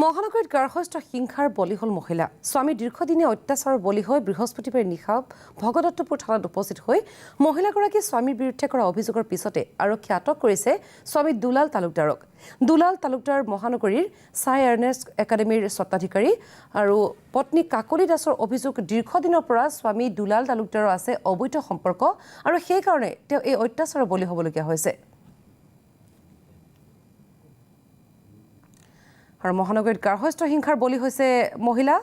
মহানগৰীত গাৰ্হস্থ্য হিংসাৰ বলি হ'ল মহিলা। স্বামী দীৰ্ঘদিনীয়া অত্যাচাৰৰ বলি হৈ বৃহস্পতিবাৰে নিশা ভগদত্তপুৰ থানাত উপস্থিত হৈ মহিলাগৰাকীয়ে স্বামীৰ বিৰুদ্ধে কৰা অভিযোগৰ পিছতে আৰক্ষীয়ে আটক কৰিছে স্বামী দুলাল তালুকদাৰক। দুলাল তালুকদাৰ মহানগৰীৰ ছাই আৰ্নেষ্ট একাডেমীৰ স্বত্বাধিকাৰী আৰু পত্নী কাকলি দাসৰ অভিযোগ দীৰ্ঘদিনৰ পৰা স্বামী দুলাল তালুকদাৰৰ আছে অবৈধ সম্পৰ্ক আৰু সেইকাৰণে তেওঁ এই অত্যাচাৰৰ বলি হ'বলগীয়া হৈছে। আৰু মহানগৰীত গাৰ্হস্থ্য হিংসাৰ বলি হৈছে মহিলা।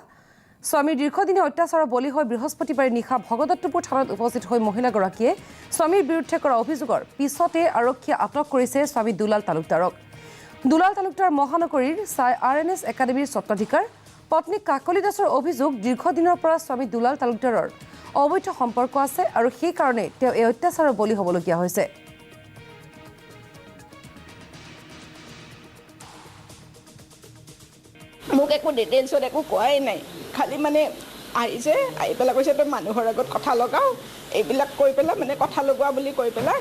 স্বামীৰ দীৰ্ঘদিনীয়া অত্যাচাৰৰ বলি হৈ বৃহস্পতিবাৰে নিশা ভগদত্তপুৰ থানাত উপস্থিত হৈ মহিলাগৰাকীয়ে স্বামীৰ বিৰুদ্ধে কৰা অভিযোগৰ পিছতে আৰক্ষীয়ে আটক কৰিছে স্বামী দুলাল তালুকদাৰক। দুলাল তালুকদাৰ মহানগৰীৰ ছাই আৰ্নেষ্ট একাডেমীৰ স্বত্বাধিকাৰ পত্নী কাকলি দাসৰ অভিযোগ দীৰ্ঘদিনৰ পৰা স্বামী দুলাল তালুকদাৰৰ অবৈধ সম্পৰ্ক আছে আৰু সেইকাৰণে তেওঁ এই অত্যাচাৰৰ বলি হ'বলগীয়া হৈছে। মোক একো ডিটেইলছত একো কোৱাই নাই, খালি মানে আহিছে, আহি পেলাই কৈছে তই মানুহৰ আগত কথা লগাও, এইবিলাক কৈ পেলাই মানে কথা লগোৱা বুলি কৈ পেলাই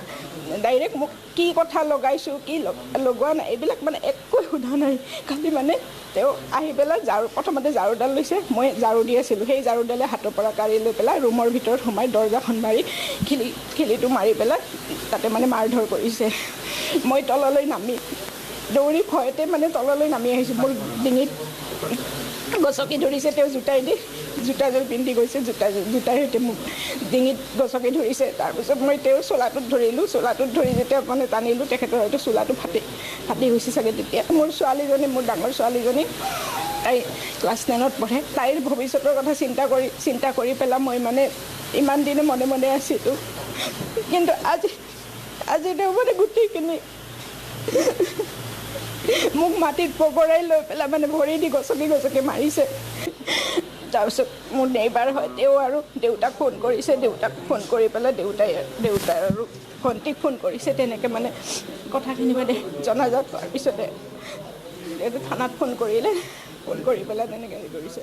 ডাইৰেক্ট মোক কি কথা লগাইছোঁ কি লগোৱা নাই এইবিলাক মানে একো সোধা নাই। খালি মানে তেওঁ আহি পেলাই প্ৰথমতে ঝাৰুডাল লৈছে, মই ঝাৰু দি আছিলোঁ, সেই ঝাৰুডালে হাতৰ পৰা কাঢ়ি লৈ পেলাই ৰুমৰ ভিতৰত সোমাই দৰ্জাখন মাৰি খিলিটো মাৰি পেলাই তাতে মানে মাৰধৰ কৰিছে। মই তললৈ নামি দৌৰি ভয়তে মানে তললৈ নামি আহিছোঁ। মোৰ ডিঙিত গছকি ধৰিছে, তেওঁ জোতাযোৰ পিন্ধি গৈছে, জোতাৰ সৈতে মোক ডিঙিত গছকি ধৰিছে। তাৰপিছত মই তেওঁৰ চোলাটোত ধৰিলোঁ, চোলাটোত ধৰি যেতিয়া মানে টানিলোঁ তেখেতৰ হয়তো চোলাটো ফাটি গৈছে চাগে। তেতিয়া মোৰ ছোৱালীজনী, মোৰ ডাঙৰ ছোৱালীজনী, তাই ক্লাছ 10ত পঢ়ে, তাইৰ ভৱিষ্যতৰ কথা চিন্তা কৰি পেলাই মই মানে ইমান দিনে মনে মনে আছিলোঁ। কিন্তু আজি তেওঁ মানে গোটেইখিনি মোক মাটিত পগৰাই লৈ পেলাই মানে ভৰি দি গছকি মাৰিছে। তাৰপিছত মোৰ নেইবাৰ হয়, তেওঁ আৰু দেউতাক ফোন কৰিছে, দেউতাক ফোন কৰি পেলাই দেউতাই আৰু ভণ্টিক ফোন কৰিছে। তেনেকৈ মানে কথাখিনি মানে জনাজাত হোৱাৰ পিছতে থানাত ফোন কৰি পেলাই তেনেকৈ হেৰি কৰিছে।